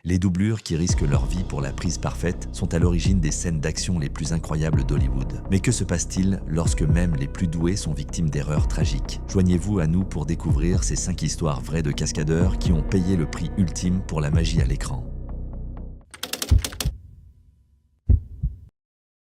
Les doublures qui risquent leur vie pour la prise parfaite sont à l'origine des scènes d'action les plus incroyables d'Hollywood. Mais que se passe-t-il lorsque même les plus doués sont victimes d'erreurs tragiques? Joignez-vous à nous pour découvrir ces 5 histoires vraies de cascadeurs qui ont payé le prix ultime pour la magie à l'écran.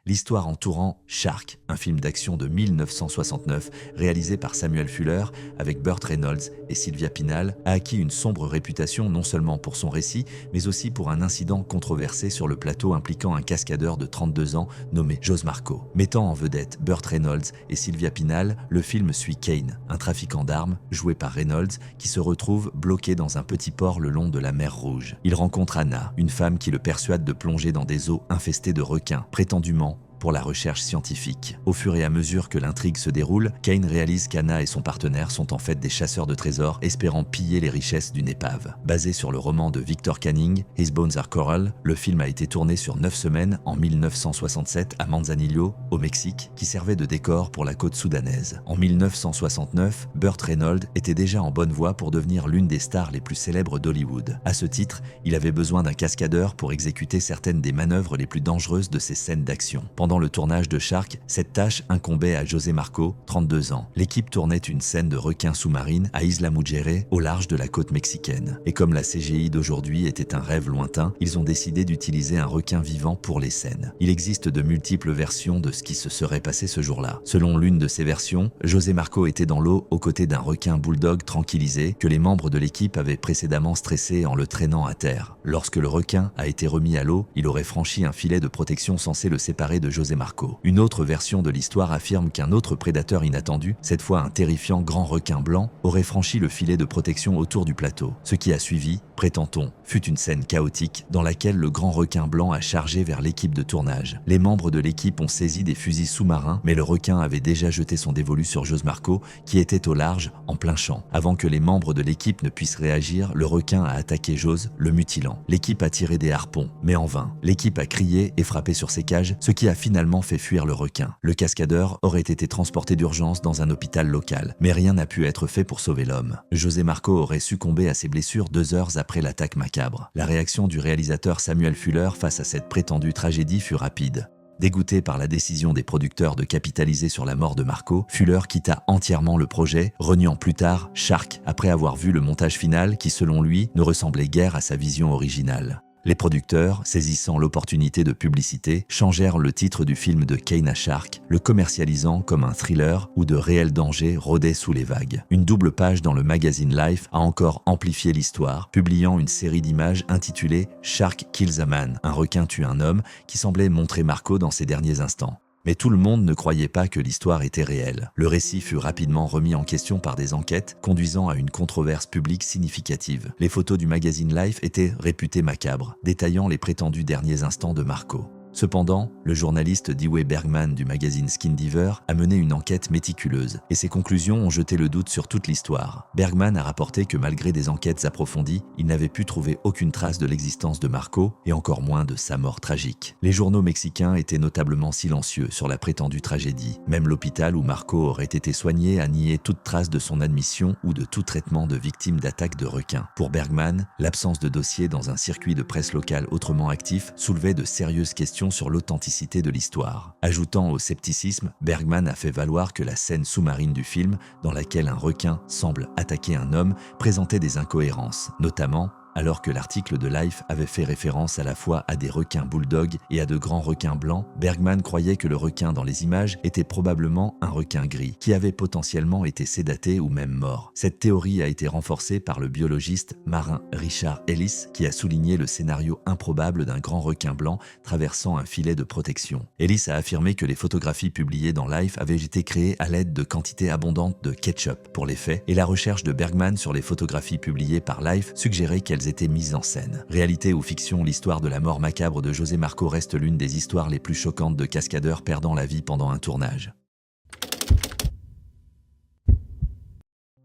L'histoire entourant Shark, un film d'action de 1969 réalisé par Samuel Fuller avec Burt Reynolds et Sylvia Pinal, a acquis une sombre réputation non seulement pour son récit, mais aussi pour un incident controversé sur le plateau impliquant un cascadeur de 32 ans nommé Jose Marco. Mettant en vedette Burt Reynolds et Sylvia Pinal, le film suit Kane, un trafiquant d'armes joué par Reynolds qui se retrouve bloqué dans un petit port le long de la mer Rouge. Il rencontre Anna, une femme qui le persuade de plonger dans des eaux infestées de requins, prétendument pour la recherche scientifique. Au fur et à mesure que l'intrigue se déroule, Kane réalise qu'Anna et son partenaire sont en fait des chasseurs de trésors espérant piller les richesses d'une épave. Basé sur le roman de Victor Canning, His Bones Are Coral, le film a été tourné sur 9 semaines en 1967 à Manzanillo, au Mexique, qui servait de décor pour la côte soudanaise. En 1969, Burt Reynolds était déjà en bonne voie pour devenir l'une des stars les plus célèbres d'Hollywood. À ce titre, il avait besoin d'un cascadeur pour exécuter certaines des manœuvres les plus dangereuses de ses scènes d'action. Pendant le tournage de Shark, cette tâche incombait à José Marco, 32 ans. L'équipe tournait une scène de requin sous-marine à Isla Mujeres, au large de la côte mexicaine. Et comme la CGI d'aujourd'hui était un rêve lointain, ils ont décidé d'utiliser un requin vivant pour les scènes. Il existe de multiples versions de ce qui se serait passé ce jour-là. Selon l'une de ces versions, José Marco était dans l'eau aux côtés d'un requin bulldog tranquillisé que les membres de l'équipe avaient précédemment stressé en le traînant à terre. Lorsque le requin a été remis à l'eau, il aurait franchi un filet de protection censé le séparer de José Marco. Une autre version de l'histoire affirme qu'un autre prédateur inattendu, cette fois un terrifiant grand requin blanc, aurait franchi le filet de protection autour du plateau. Ce qui a suivi, prétend-on, fut une scène chaotique dans laquelle le grand requin blanc a chargé vers l'équipe de tournage. Les membres de l'équipe ont saisi des fusils sous-marins, mais le requin avait déjà jeté son dévolu sur Jose Marco, qui était au large, en plein champ. Avant que les membres de l'équipe ne puissent réagir, le requin a attaqué Jose, le mutilant. L'équipe a tiré des harpons, mais en vain. L'équipe a crié et frappé sur ses cages, ce qui a finalement fait fuir le requin. Le cascadeur aurait été transporté d'urgence dans un hôpital local, mais rien n'a pu être fait pour sauver l'homme. José Marco aurait succombé à ses blessures 2 heures après l'attaque macabre. La réaction du réalisateur Samuel Fuller face à cette prétendue tragédie fut rapide. Dégoûté par la décision des producteurs de capitaliser sur la mort de Marco, Fuller quitta entièrement le projet, reniant plus tard Shark après avoir vu le montage final qui, selon lui, ne ressemblait guère à sa vision originale. Les producteurs, saisissant l'opportunité de publicité, changèrent le titre du film de Kane à Shark, le commercialisant comme un thriller où de réels dangers rôdaient sous les vagues. Une double page dans le magazine Life a encore amplifié l'histoire, publiant une série d'images intitulée « Shark Kills a Man », un requin tue un homme, qui semblait montrer Marco dans ses derniers instants. Mais tout le monde ne croyait pas que l'histoire était réelle. Le récit fut rapidement remis en question par des enquêtes, conduisant à une controverse publique significative. Les photos du magazine Life étaient réputées macabres, détaillant les prétendus derniers instants de Marco. Cependant, le journaliste Dewey Bergman du magazine Skin Diver a mené une enquête méticuleuse, et ses conclusions ont jeté le doute sur toute l'histoire. Bergman a rapporté que malgré des enquêtes approfondies, il n'avait pu trouver aucune trace de l'existence de Marco, et encore moins de sa mort tragique. Les journaux mexicains étaient notablement silencieux sur la prétendue tragédie. Même l'hôpital où Marco aurait été soigné a nié toute trace de son admission ou de tout traitement de victimes d'attaques de requins. Pour Bergman, l'absence de dossier dans un circuit de presse local autrement actif soulevait de sérieuses questions sur l'authenticité de l'histoire. Ajoutant au scepticisme, Bergman a fait valoir que la scène sous-marine du film, dans laquelle un requin semble attaquer un homme, présentait des incohérences, notamment alors que l'article de Life avait fait référence à la fois à des requins bulldogs et à de grands requins blancs, Bergman croyait que le requin dans les images était probablement un requin gris, qui avait potentiellement été sédaté ou même mort. Cette théorie a été renforcée par le biologiste marin Richard Ellis, qui a souligné le scénario improbable d'un grand requin blanc traversant un filet de protection. Ellis a affirmé que les photographies publiées dans Life avaient été créées à l'aide de quantités abondantes de ketchup pour les faits, et la recherche de Bergman sur les photographies publiées par Life suggérait qu'elles étaient mises en scène. Réalité ou fiction, l'histoire de la mort macabre de José Marco reste l'une des histoires les plus choquantes de cascadeurs perdant la vie pendant un tournage.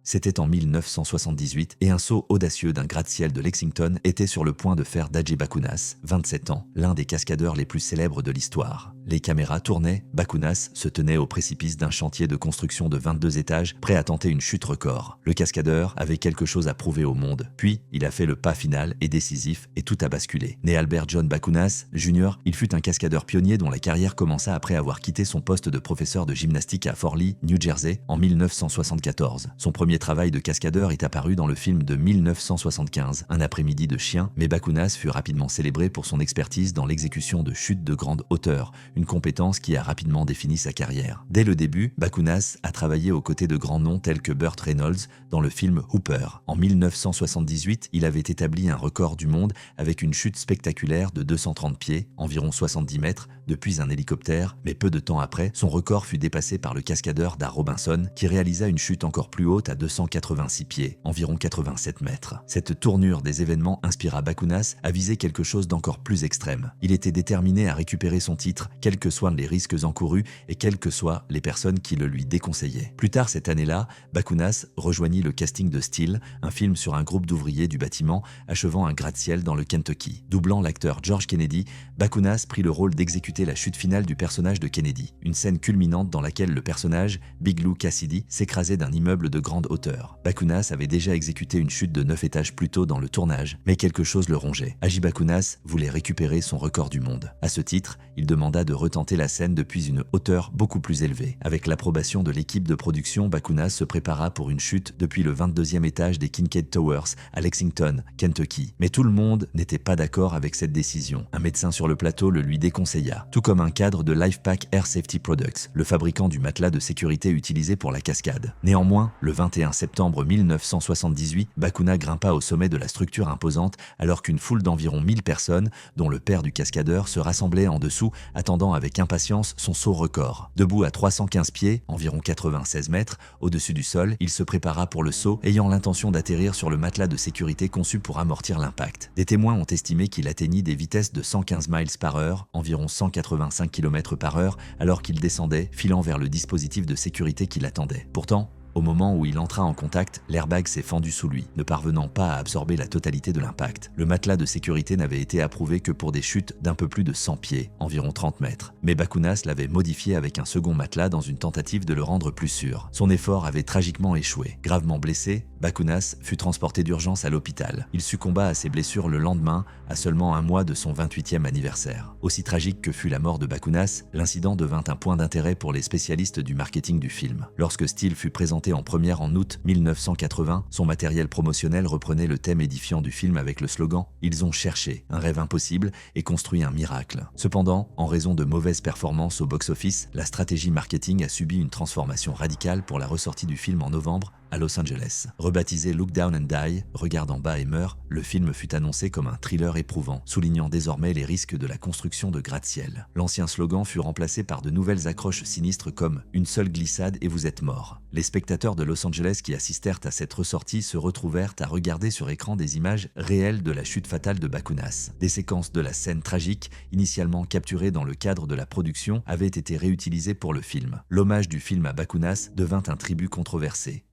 C'était en 1978 et un saut audacieux d'un gratte-ciel de Lexington était sur le point de faire d'Adjé Bakunas, 27 ans, l'un des cascadeurs les plus célèbres de l'histoire. les caméras tournaient, Bakunas se tenait au précipice d'un chantier de construction de 22 étages, prêt à tenter une chute record. Le cascadeur avait quelque chose à prouver au monde. Puis, il a fait le pas final et décisif et tout a basculé. Né Albert John Bakunas Jr., il fut un cascadeur pionnier dont la carrière commença après avoir quitté son poste de professeur de gymnastique à Fort Lee, New Jersey, en 1974. Son premier travail de cascadeur est apparu dans le film de 1975, Un après-midi de chien, mais Bakunas fut rapidement célébré pour son expertise dans l'exécution de chutes de grande hauteur, une compétence qui a rapidement défini sa carrière. Dès le début, Bakunas a travaillé aux côtés de grands noms tels que Burt Reynolds dans le film Hooper. En 1978, il avait établi un record du monde avec une chute spectaculaire de 230 pieds, environ 70 mètres, depuis un hélicoptère, mais peu de temps après, son record fut dépassé par le cascadeur Dar Robinson qui réalisa une chute encore plus haute à 286 pieds, environ 87 mètres. Cette tournure des événements inspira Bakunas à viser quelque chose d'encore plus extrême. Il était déterminé à récupérer son titre, quels que soient les risques encourus et quelles que soient les personnes qui le lui déconseillaient. Plus tard cette année-là, Bakunas rejoignit le casting de Steel, un film sur un groupe d'ouvriers du bâtiment achevant un gratte-ciel dans le Kentucky. Doublant l'acteur George Kennedy, Bakunas prit le rôle d'exécuter la chute finale du personnage de Kennedy, une scène culminante dans laquelle le personnage, Big Lou Cassidy, s'écrasait d'un immeuble de grande hauteur. Bakunas avait déjà exécuté une chute de 9 étages plus tôt dans le tournage, mais quelque chose le rongeait. Haji Bakunas voulait récupérer son record du monde. À ce titre, il demanda de retenter la scène depuis une hauteur beaucoup plus élevée. Avec l'approbation de l'équipe de production, Bakunas se prépara pour une chute depuis le 22e étage des Kincaid Towers à Lexington, Kentucky. Mais tout le monde n'était pas d'accord avec cette décision. Un médecin sur le plateau le lui déconseilla, tout comme un cadre de Lifepack Air Safety Products, le fabricant du matelas de sécurité utilisé pour la cascade. Néanmoins, le 21 septembre 1978, Bakunas grimpa au sommet de la structure imposante alors qu'une foule d'environ 1000 personnes, dont le père du cascadeur, se rassemblait en dessous, attendant avec impatience son saut record. Debout à 315 pieds, environ 96 mètres, au-dessus du sol, il se prépara pour le saut, ayant l'intention d'atterrir sur le matelas de sécurité conçu pour amortir l'impact. Des témoins ont estimé qu'il atteignit des vitesses de 115 miles par heure, environ 185 km par heure, alors qu'il descendait, filant vers le dispositif de sécurité qui l'attendait. Pourtant, au moment où il entra en contact, l'airbag s'est fendu sous lui, ne parvenant pas à absorber la totalité de l'impact. Le matelas de sécurité n'avait été approuvé que pour des chutes d'un peu plus de 100 pieds, environ 30 mètres. Mais Bakunas l'avait modifié avec un second matelas dans une tentative de le rendre plus sûr. Son effort avait tragiquement échoué. Gravement blessé, Bakunas fut transporté d'urgence à l'hôpital. Il succomba à ses blessures le lendemain, à seulement un mois de son 28e anniversaire. Aussi tragique que fut la mort de Bakunas, l'incident devint un point d'intérêt pour les spécialistes du marketing du film. Lorsque Steel fut présenté en première en août 1980, son matériel promotionnel reprenait le thème édifiant du film avec le slogan « Ils ont cherché un rêve impossible et construit un miracle ». Cependant, en raison de mauvaises performances au box-office, la stratégie marketing a subi une transformation radicale pour la ressortie du film en novembre à Los Angeles. Rebaptisé Look Down and Die, Regarde en bas et meurs, le film fut annoncé comme un thriller éprouvant, soulignant désormais les risques de la construction de gratte-ciel. L'ancien slogan fut remplacé par de nouvelles accroches sinistres comme « Une seule glissade et vous êtes mort ». Les spectateurs de Los Angeles qui assistèrent à cette ressortie se retrouvèrent à regarder sur écran des images réelles de la chute fatale de Bakunas. Des séquences de la scène tragique, initialement capturées dans le cadre de la production, avaient été réutilisées pour le film. L'hommage du film à Bakunas devint un tribut controversé.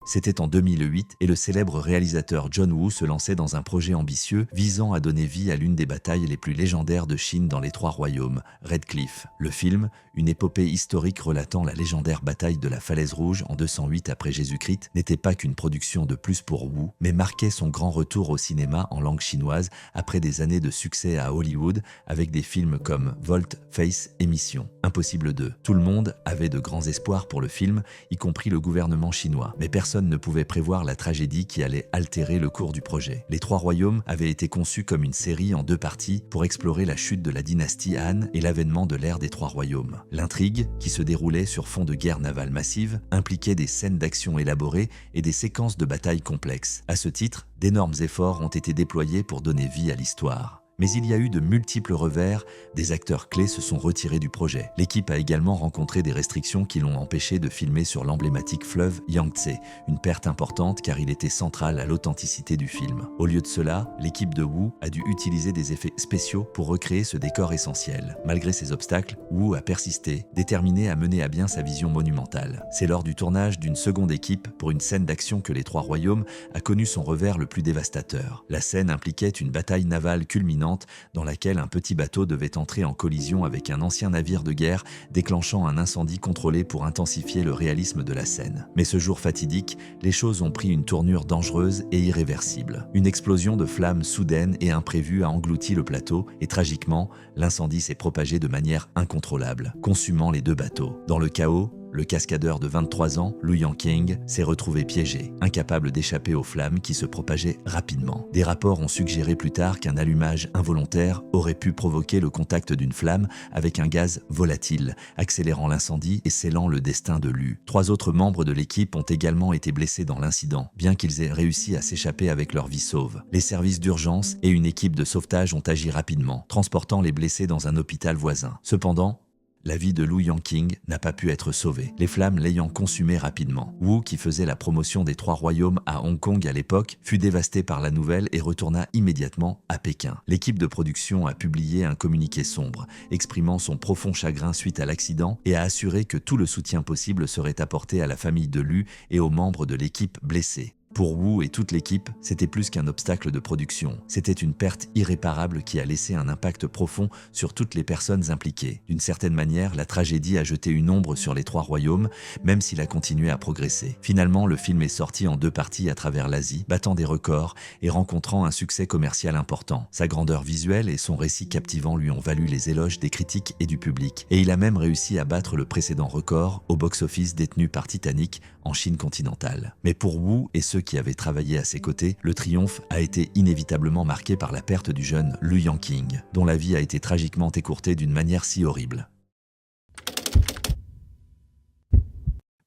C'était en 2008 et le célèbre réalisateur John Woo se lançait dans un projet ambitieux visant à donner vie à l'une des batailles les plus légendaires de Chine dans les Trois Royaumes, Red Cliff. Le film, une épopée historique relatant la légendaire bataille de la Falaise Rouge en 208 après Jésus-Christ, n'était pas qu'une production de plus pour Woo, mais marquait son grand retour au cinéma en langue chinoise après des années de succès à Hollywood avec des films comme Volt, Face et Mission. Impossible 2. Tout le monde avait de grands espoirs pour le film, y compris le gouvernement chinois, mais personne ne pouvait prévoir la tragédie qui allait altérer le cours du projet. Les Trois Royaumes avaient été conçus comme une série en 2 parties pour explorer la chute de la dynastie Han et l'avènement de l'ère des Trois Royaumes. L'intrigue, qui se déroulait sur fond de guerre navale massive, impliquait des scènes d'action élaborées et des séquences de bataille complexes. À ce titre, d'énormes efforts ont été déployés pour donner vie à l'histoire. Mais il y a eu de multiples revers, des acteurs clés se sont retirés du projet. L'équipe a également rencontré des restrictions qui l'ont empêché de filmer sur l'emblématique fleuve Yangtze, une perte importante car il était central à l'authenticité du film. Au lieu de cela, l'équipe de Woo a dû utiliser des effets spéciaux pour recréer ce décor essentiel. Malgré ces obstacles, Woo a persisté, déterminé à mener à bien sa vision monumentale. C'est lors du tournage d'une seconde équipe pour une scène d'action que les Trois Royaumes a connu son revers le plus dévastateur. La scène impliquait une bataille navale culminante précédente dans laquelle un petit bateau devait entrer en collision avec un ancien navire de guerre, déclenchant un incendie contrôlé pour intensifier le réalisme de la scène. Mais ce jour fatidique, les choses ont pris une tournure dangereuse et irréversible. Une explosion de flammes soudaine et imprévue a englouti le plateau et tragiquement, l'incendie s'est propagé de manière incontrôlable, consumant les deux bateaux. Dans le chaos, le cascadeur de 23 ans, Loo Yang-king, s'est retrouvé piégé, incapable d'échapper aux flammes qui se propageaient rapidement. Des rapports ont suggéré plus tard qu'un allumage involontaire aurait pu provoquer le contact d'une flamme avec un gaz volatile, accélérant l'incendie et scellant le destin de Loo. 3 autres membres de l'équipe ont également été blessés dans l'incident, bien qu'ils aient réussi à s'échapper avec leur vie sauve. Les services d'urgence et une équipe de sauvetage ont agi rapidement, transportant les blessés dans un hôpital voisin. Cependant, la vie de Loo Yang-king n'a pas pu être sauvée, les flammes l'ayant consumé rapidement. Wu, qui faisait la promotion des 3 royaumes à Hong Kong à l'époque, fut dévasté par la nouvelle et retourna immédiatement à Pékin. L'équipe de production a publié un communiqué sombre, exprimant son profond chagrin suite à l'accident et a assuré que tout le soutien possible serait apporté à la famille de Loo et aux membres de l'équipe blessés. Pour Wu et toute l'équipe, c'était plus qu'un obstacle de production. C'était une perte irréparable qui a laissé un impact profond sur toutes les personnes impliquées. D'une certaine manière, la tragédie a jeté une ombre sur les 3 royaumes, même s'il a continué à progresser. Finalement, le film est sorti en 2 parties à travers l'Asie, battant des records et rencontrant un succès commercial important. Sa grandeur visuelle et son récit captivant lui ont valu les éloges des critiques et du public. Et il a même réussi à battre le précédent record au box-office détenu par Titanic en Chine continentale. Mais pour Wu et ceux qui avaient travaillé à ses côtés, le triomphe a été inévitablement marqué par la perte du jeune Loo Yang-king, dont la vie a été tragiquement écourtée d'une manière si horrible.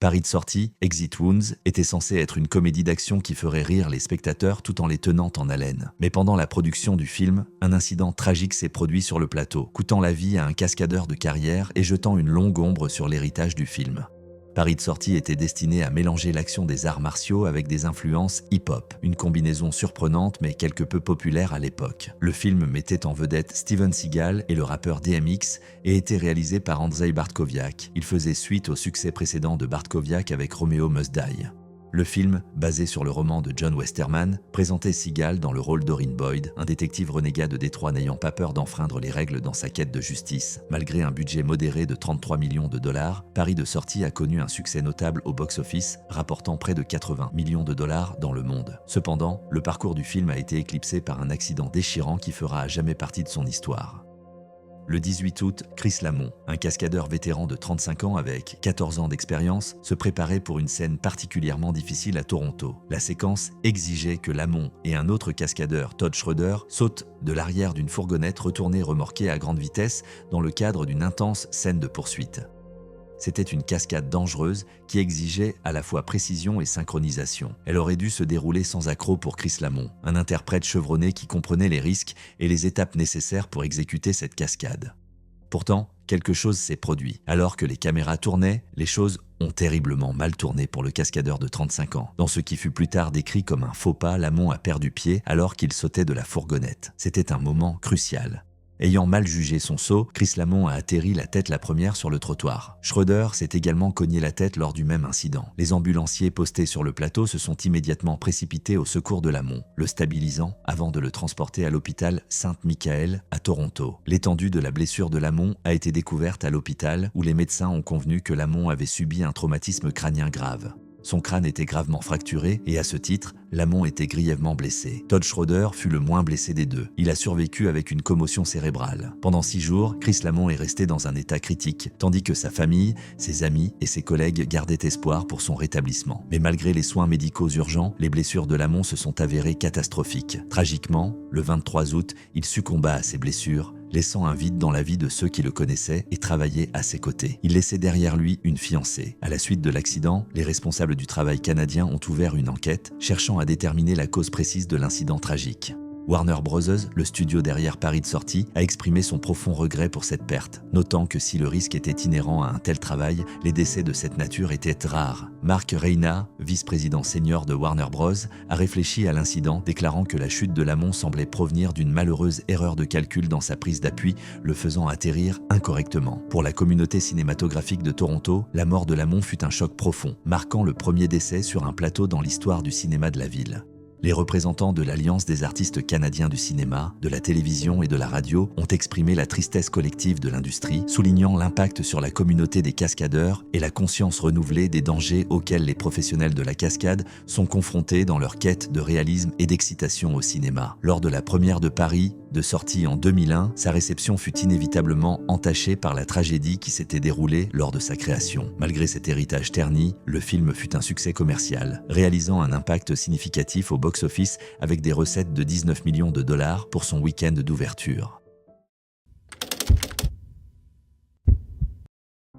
Pari de sortie, Exit Wounds était censé être une comédie d'action qui ferait rire les spectateurs tout en les tenant en haleine. Mais pendant la production du film, un incident tragique s'est produit sur le plateau, coûtant la vie à un cascadeur de carrière et jetant une longue ombre sur l'héritage du film. Pari de sortie était destiné à mélanger l'action des arts martiaux avec des influences hip-hop, une combinaison surprenante mais quelque peu populaire à l'époque. Le film mettait en vedette Steven Seagal et le rappeur DMX et était réalisé par Andrzej Bartkowiak. Il faisait suite au succès précédent de Bartkowiak avec Romeo Must Die. Le film, basé sur le roman de John Westerman, présentait Seagal dans le rôle d'Orin Boyd, un détective renégat de Détroit n'ayant pas peur d'enfreindre les règles dans sa quête de justice. Malgré un budget modéré de 33 millions de dollars, Pari de sortie a connu un succès notable au box-office, rapportant près de 80 millions de dollars dans le monde. Cependant, le parcours du film a été éclipsé par un accident déchirant qui fera à jamais partie de son histoire. Le 18 août, Chris Lamont, un cascadeur vétéran de 35 ans avec 14 ans d'expérience, se préparait pour une scène particulièrement difficile à Toronto. La séquence exigeait que Lamont et un autre cascadeur, Todd Schroeder, sautent de l'arrière d'une fourgonnette retournée remorquée à grande vitesse dans le cadre d'une intense scène de poursuite. C'était une cascade dangereuse qui exigeait à la fois précision et synchronisation. Elle aurait dû se dérouler sans accroc pour Chris Lamont, un interprète chevronné qui comprenait les risques et les étapes nécessaires pour exécuter cette cascade. Pourtant, quelque chose s'est produit. Alors que les caméras tournaient, les choses ont terriblement mal tourné pour le cascadeur de 35 ans. Dans ce qui fut plus tard décrit comme un faux pas, Lamont a perdu pied alors qu'il sautait de la fourgonnette. C'était un moment crucial. Ayant mal jugé son saut, Chris Lamont a atterri la tête la première sur le trottoir. Schroeder s'est également cogné la tête lors du même incident. Les ambulanciers postés sur le plateau se sont immédiatement précipités au secours de Lamont, le stabilisant avant de le transporter à l'hôpital Saint-Michael à Toronto. L'étendue de la blessure de Lamont a été découverte à l'hôpital où les médecins ont convenu que Lamont avait subi un traumatisme crânien grave. Son crâne était gravement fracturé et à ce titre, Lamont était grièvement blessé. Todd Schroeder fut le moins blessé des deux. Il a survécu avec une commotion cérébrale. Pendant 6 jours, Chris Lamont est resté dans un état critique, tandis que sa famille, ses amis et ses collègues gardaient espoir pour son rétablissement. Mais malgré les soins médicaux urgents, les blessures de Lamont se sont avérées catastrophiques. Tragiquement, le 23 août, il succomba à ses blessures, laissant un vide dans la vie de ceux qui le connaissaient et travaillaient à ses côtés. Il laissait derrière lui une fiancée. À la suite de l'accident, les responsables du travail canadien ont ouvert une enquête, cherchant à déterminer la cause précise de l'incident tragique. Warner Bros., le studio derrière Pari de sortie, a exprimé son profond regret pour cette perte, notant que si le risque était inhérent à un tel travail, les décès de cette nature étaient rares. Mark Reina, vice-président senior de Warner Bros., a réfléchi à l'incident, déclarant que la chute de Lamont semblait provenir d'une malheureuse erreur de calcul dans sa prise d'appui, le faisant atterrir incorrectement. Pour la communauté cinématographique de Toronto, la mort de Lamont fut un choc profond, marquant le premier décès sur un plateau dans l'histoire du cinéma de la ville. Les représentants de l'Alliance des artistes canadiens du cinéma, de la télévision et de la radio ont exprimé la tristesse collective de l'industrie, soulignant l'impact sur la communauté des cascadeurs et la conscience renouvelée des dangers auxquels les professionnels de la cascade sont confrontés dans leur quête de réalisme et d'excitation au cinéma. Lors de la première de Paris, de sortie en 2001, sa réception fut inévitablement entachée par la tragédie qui s'était déroulée lors de sa création. Malgré cet héritage terni, le film fut un succès commercial, réalisant un impact significatif au box-office avec des recettes de 19 millions de dollars pour son week-end d'ouverture.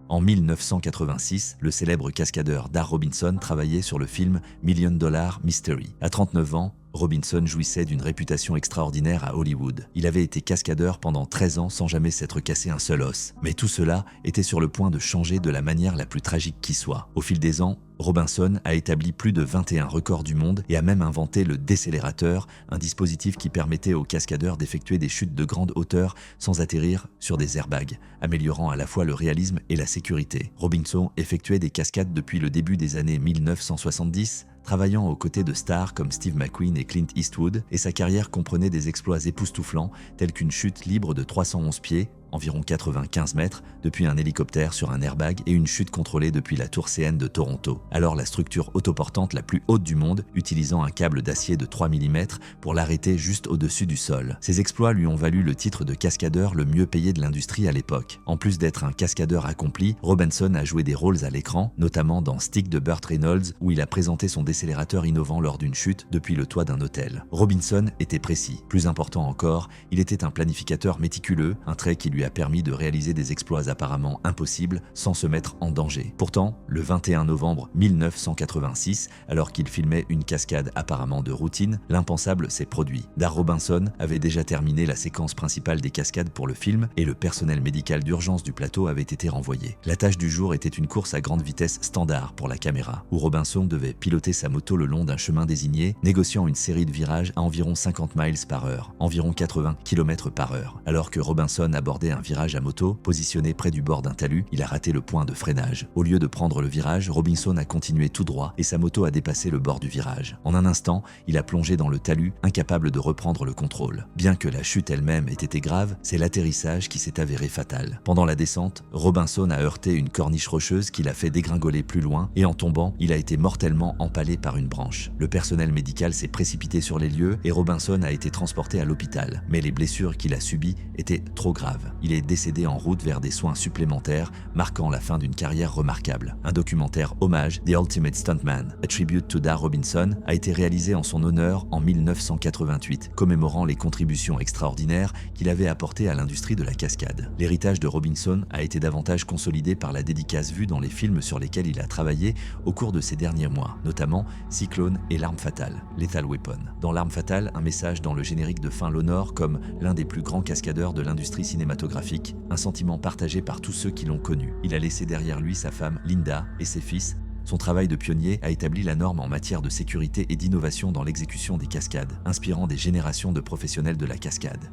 En 1986, le célèbre cascadeur Dar Robinson travaillait sur le film Million Dollar Mystery. À 39 ans, Robinson jouissait d'une réputation extraordinaire à Hollywood. Il avait été cascadeur pendant 13 ans sans jamais s'être cassé un seul os. Mais tout cela était sur le point de changer de la manière la plus tragique qui soit. Au fil des ans, Robinson a établi plus de 21 records du monde et a même inventé le décélérateur, un dispositif qui permettait aux cascadeurs d'effectuer des chutes de grande hauteur sans atterrir sur des airbags, améliorant à la fois le réalisme et la sécurité. Robinson effectuait des cascades depuis le début des années 1970, travaillant aux côtés de stars comme Steve McQueen et Clint Eastwood, et sa carrière comprenait des exploits époustouflants tels qu'une chute libre de 311 pieds, environ 95 mètres, depuis un hélicoptère sur un airbag et une chute contrôlée depuis la tour CN de Toronto, alors la structure autoportante la plus haute du monde, utilisant un câble d'acier de 3 mm pour l'arrêter juste au-dessus du sol. Ces exploits lui ont valu le titre de cascadeur le mieux payé de l'industrie à l'époque. En plus d'être un cascadeur accompli, Robinson a joué des rôles à l'écran, notamment dans Stick de Burt Reynolds, où il a présenté son décélérateur innovant lors d'une chute depuis le toit d'un hôtel. Robinson était précis. Plus important encore, il était un planificateur méticuleux, un trait qui lui a permis de réaliser des exploits apparemment impossibles sans se mettre en danger. Pourtant, le 21 novembre 1986, alors qu'il filmait une cascade apparemment de routine, l'impensable s'est produit. Dar Robinson avait déjà terminé la séquence principale des cascades pour le film et le personnel médical d'urgence du plateau avait été renvoyé. La tâche du jour était une course à grande vitesse standard pour la caméra, où Robinson devait piloter sa moto le long d'un chemin désigné, négociant une série de virages à environ 50 miles par heure, environ 80 km par heure. Alors que Robinson abordait un virage à moto, positionné près du bord d'un talus, il a raté le point de freinage. Au lieu de prendre le virage, Robinson a continué tout droit et sa moto a dépassé le bord du virage. En un instant, il a plongé dans le talus, incapable de reprendre le contrôle. Bien que la chute elle-même ait été grave, c'est l'atterrissage qui s'est avéré fatal. Pendant la descente, Robinson a heurté une corniche rocheuse qui l'a fait dégringoler plus loin et en tombant, il a été mortellement empalé par une branche. Le personnel médical s'est précipité sur les lieux et Robinson a été transporté à l'hôpital. Mais les blessures qu'il a subies étaient trop graves. Il est décédé en route vers des soins supplémentaires, marquant la fin d'une carrière remarquable. Un documentaire hommage, The Ultimate Stuntman, A Tribute to Dar Robinson, a été réalisé en son honneur en 1988, commémorant les contributions extraordinaires qu'il avait apportées à l'industrie de la cascade. L'héritage de Robinson a été davantage consolidé par la dédicace vue dans les films sur lesquels il a travaillé au cours de ces derniers mois, notamment Cyclone et L'Arme Fatale, Lethal Weapon. Dans L'Arme Fatale, un message dans le générique de fin l'honore comme l'un des plus grands cascadeurs de l'industrie cinématographique, un sentiment partagé par tous ceux qui l'ont connu. Il a laissé derrière lui sa femme Linda et ses fils. Son travail de pionnier a établi la norme en matière de sécurité et d'innovation dans l'exécution des cascades, inspirant des générations de professionnels de la cascade.